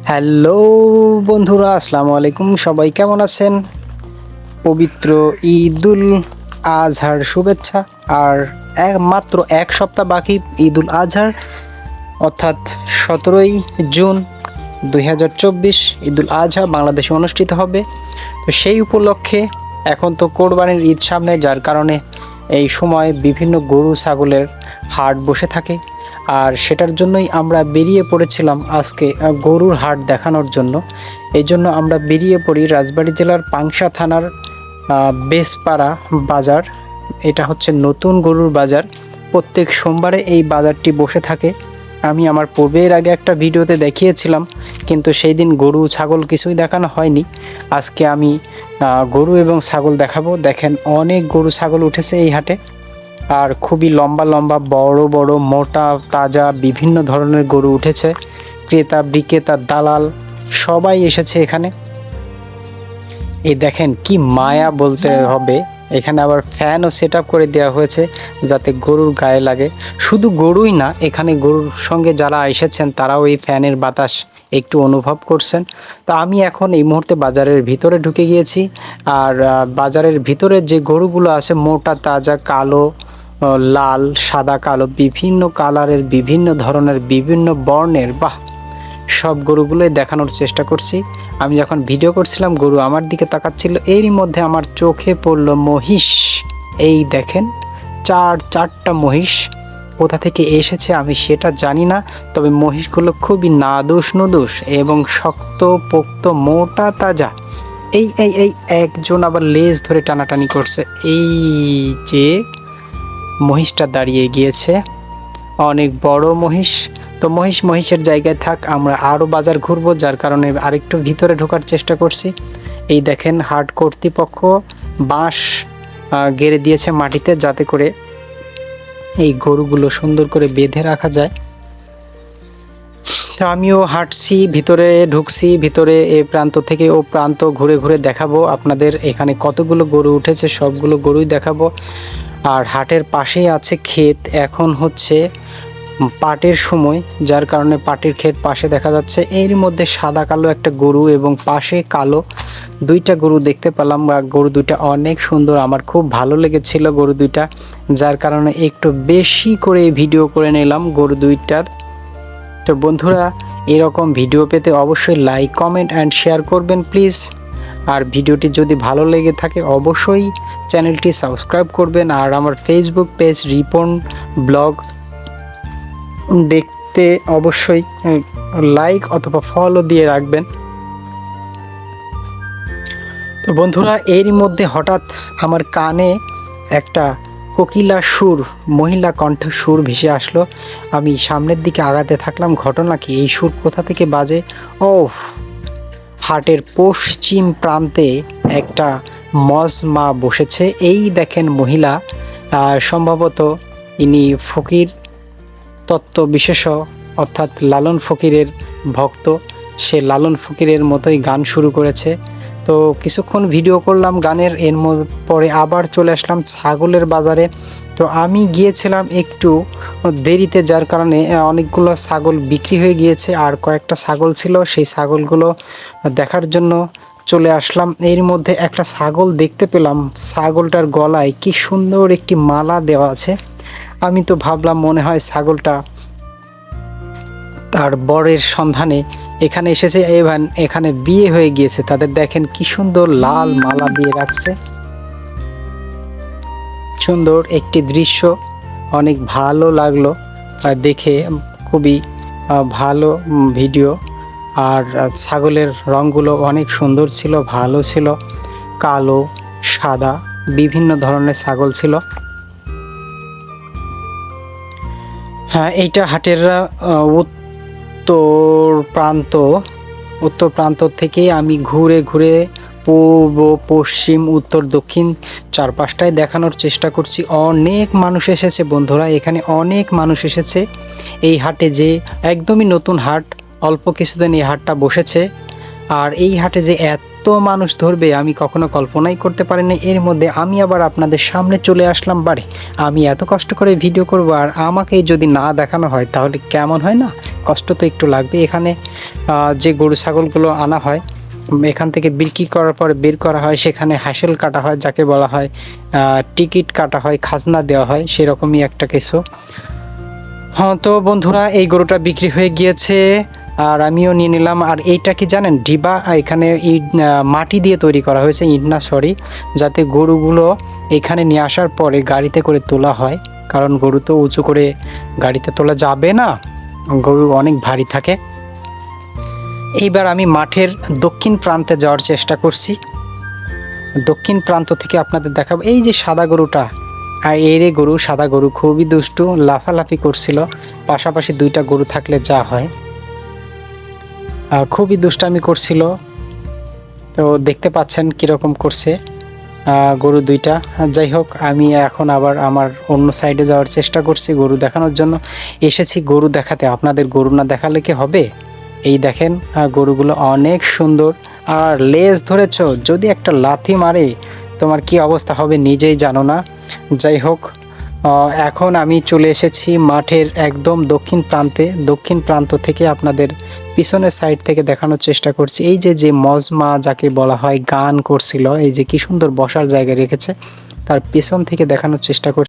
Hello বন্ধুরা, আসসালামু আলাইকুম। সবাই কেমন আছেন? পবিত্র ঈদুল আজহার শুভেচ্ছা। আর মাত্র এক সপ্তাহ বাকি ঈদুল আজহার, অর্থাৎ 17ই জুন 2024 ঈদুল আজহা বাংলাদেশে অনুষ্ঠিত হবে। তো সেই উপলক্ষে এখন তো কোরবানির ঈদ সামনে, যার কারণে এই সময় বিভিন্ন গরু ছাগলের হাট বসে থাকে। আর সেটার জন্যই আমরা বেরিয়ে পড়েছিলাম আজকে গরুর হাট দেখানোর জন্য। এই জন্য আমরা বেরিয়ে পড়ি রাজবাড়ী জেলার পাংশা থানার বেসপাড়া বাজার। এটা হচ্ছে নতুন গরুর বাজার। প্রত্যেক সোমবারে এই বাজারটি বসে থাকে। আমি আমার পূর্বের আগে একটা ভিডিওতে দেখিয়েছিলাম, কিন্তু সেই দিন গরু ছাগল কিছুই দেখানো হয়নি। আজকে আমি গরু এবং ছাগল দেখাবো। দেখেন, অনেক গরু ছাগল উঠেছে এই হাটে, আর খুবই লম্বা লম্বা, বড় বড়, মোটা, তাজা বিভিন্ন ধরনের গরু উঠেছে। ক্রেতা বিক্রেতা দালাল সবাই এসেছে এখানে। এই দেখেন, কি মায়া বলতে হবে। এখানে আবার ফ্যানও সেট আপ করে দেওয়া হয়েছে যাতে গরুর গায়ে লাগে। শুধু গরুই না, এখানে গরুর সঙ্গে যারা এসেছেন তারাও এই ফ্যানের বাতাস একটু অনুভব করছেন। তো আমি এখন এই মুহূর্তে বাজারের ভিতরে ঢুকে গিয়েছি। আর বাজারের ভিতরে যে গরুগুলো আছে, মোটা তাজা, কালো, লাল, সাদা, কালো, বিভিন্ন কালারের, বিভিন্ন ধরনের, বিভিন্ন বর্ণের, বাহ, সব গরুগুলোই দেখানোর চেষ্টা করছি। আমি যখন ভিডিও করছিলাম গরু আমার দিকে তাকাচ্ছিল, এরই মধ্যে আমার চোখে পড়ল মহিষ। এই দেখেন, চারটা মহিষ। কোথা থেকে এসেছে আমি সেটা জানি না, তবে মহিষগুলো খুবই নাদুস নুদুস এবং শক্ত পোক্ত, মোটা তাজা। এই এই এই একজন আবার লেজ ধরে টানাটানি করছে। এই যে মহিষটা দাঁড়িয়ে গিয়েছে, অনেক বড় মহিষ। তো মহিষের জায়গায় থাক, আমরা আরও বাজার ঘুরবো, যার কারণে আরেকটু ভিতরে ঢোকার চেষ্টা করছি। এই দেখেন, হাট কর্তৃপক্ষ বাঁশ গেড়ে দিয়েছে মাটিতে, যাতে করে এই গরুগুলো সুন্দর করে বেঁধে রাখা যায়। তো আমিও হাঁটছি, ভিতরে ঢুকছি, ভিতরে এ প্রান্ত থেকে ও প্রান্ত ঘুরে ঘুরে দেখাবো আপনাদের। এখানে কতগুলো গরু উঠেছে সবগুলো গরুই দেখাবো। আর হাটের পাশেই আছে ক্ষেত। এখন হচ্ছে পাটের সময়, যার কারণে পাটের ক্ষেত পাশে দেখা যাচ্ছে। এর মধ্যে সাদা কালো একটা গরু এবং পাশে কালো দুইটা গরু দেখতে পেলাম। গরু দুইটা অনেক সুন্দর, আমার খুব ভালো লেগেছিল গরু দুইটা, যার কারণে একটু বেশি করে ভিডিও করে নিলাম গরু দুইটার। তো বন্ধুরা, এরকম ভিডিও পেতে অবশ্যই লাইক, কমেন্ট অ্যান্ড শেয়ার করবেন প্লিজ। আর ভিডিওটি যদি ভালো লেগে থাকে অবশ্যই চ্যানেলটি সাবস্ক্রাইব করবেন। আর আমার ফেসবুক পেজ রিপন ব্লগ দেখতে অবশ্যই লাইক অথবা ফলো দিয়ে রাখবেন। তো বন্ধুরা, এরই মধ্যে হঠাৎ আমার কানে একটা কোকিলা সুর, মহিলা কণ্ঠ সুর ভেসে আসলো। আমি সামনের দিকে আগাতে থাকলাম। ঘটনা কি, এই সুর কোথা থেকে বাজে? ওফ, হাটের পশ্চিম প্রান্তে একটা মজমা বসেছে। এই দেখেন মহিলা, সম্ভবত ইনি ফকির তত্ত্ব বিশেষ, অর্থাৎ লালন ফকিরের ভক্ত। সে লালন ফকিরের মতোই গান শুরু করেছে। তো কিছুক্ষণ ভিডিও করলাম গানের, এর পরে আবার চলে আসলাম ছাগলের বাজারে। তো আমি গিয়েছিলাম একটু দেরিতে, যার কারণে অনেকগুলো ছাগল বিক্রি হয়ে গিয়েছে। আর কয়েকটা ছাগল ছিল, সেই ছাগলগুলো দেখার জন্য চলে আসলাম। এর মধ্যে একটা ছাগল দেখতে পেলাম, ছাগলটার গলায় কি সুন্দর একটি মালা দেওয়া আছে। আমি তো ভাবলাম মনে হয় ছাগলটা তার বরের সন্ধানে এখানে এসেছে, এখানে বিয়ে হয়ে গিয়েছে তাদের। দেখেন কি সুন্দর লাল মালা দিয়ে রাখছে। সুন্দর একটি দৃশ্য, অনেক ভালো লাগলো দেখে, খুবই ভালো ভিডিও। আর ছাগলের রঙগুলো অনেক সুন্দর ছিল, ভালো ছিল, কালো, সাদা, বিভিন্ন ধরনের ছাগল ছিল। হ্যাঁ, এইটা হাটের উত্তর প্রান্ত থেকে আমি ঘুরে ঘুরে পূর্ব, পশ্চিম, উত্তর, দক্ষিণ চারপাশটায় দেখানোর চেষ্টা করছি। অনেক মানুষ এসেছে বন্ধুরা, এখানে অনেক মানুষ এসেছে এই হাটে। যে একদমই নতুন হাট, অল্প কিছুদিন এই হাটটা বসেছে। আর এই হাটে যে এত এত মানুষ ধরবে আমি কখনো কল্পনাই করতে পারিনি। এর মধ্যে আমি আবার আপনাদের সামনে চলে আসলাম বাড়ি। আমি এত কষ্ট করে ভিডিও করব আর আমাকে যদি না দেখানো হয় তাহলে কেমন হয় না? কষ্ট তো একটু লাগবে। এখানে যে গরু ছাগলগুলো আনা হয় এখান থেকে বিক্রি করার পরে বের করা হয়, সেখানে হ্যাসেল কাটা হয়, যাকে বলা হয় টিকিট কাটা হয়, খাজনা দেওয়া হয়, সেরকমই একটা কিছু। হ্যাঁ, তো বন্ধুরা এই গরুটা বিক্রি হয়ে গিয়েছে আর আমিও নিয়ে নিলাম। আর এইটা কি জানেন, ডিবা এখানে ইট মাটি দিয়ে তৈরি করা হয়েছে, ইট না সরি, যাতে গরুগুলো এখানে নিয়ে আসার পরে গাড়িতে করে তোলা হয়, কারণ গরু তো উঁচু করে গাড়িতে তোলা যাবে না, গরু অনেক ভারী থাকে। এইবার আমি মাঠের দক্ষিণ প্রান্তে যাওয়ার চেষ্টা করছি। দক্ষিণ প্রান্ত থেকে আপনাদের দেখাবো এই যে সাদা গরুটা, আর এরে গরু, সাদা গরু খুবই দুষ্টু, লাফালাফি করছিল। পাশাপাশি দুইটা গরু থাকলে যা হয়, খুবই দুষ্টামি করছিল। তো দেখতে পাচ্ছেন কীরকম করছে গরু দুইটা। যাই হোক, আমি এখন আবার আমার অন্য সাইডে যাওয়ার চেষ্টা করছি গরু দেখানোর জন্য। এসেছি গরু দেখাতে, আপনাদের গরু না দেখালে কি হবে? এই দেখেন গরুগুলো অনেক সুন্দর। আর লেজ ধরেছ, যদি একটা লাথি মারে তোমার কি অবস্থা হবে নিজেই জানো না। যাই হোক, এখন আমি চলে এসেছি মাঠের একদম দক্ষিণ প্রান্তে। দক্ষিণ প্রান্ত থেকে আপনাদের পিছনের সাইড থেকে দেখানোর চেষ্টা করছি। এই যে মজমা যাকে বলা হয় গান করছিল, এই যে কি সুন্দর বসার জায়গা রেখেছে, তার পেছন থেকে দেখানোর চেষ্টা করছি।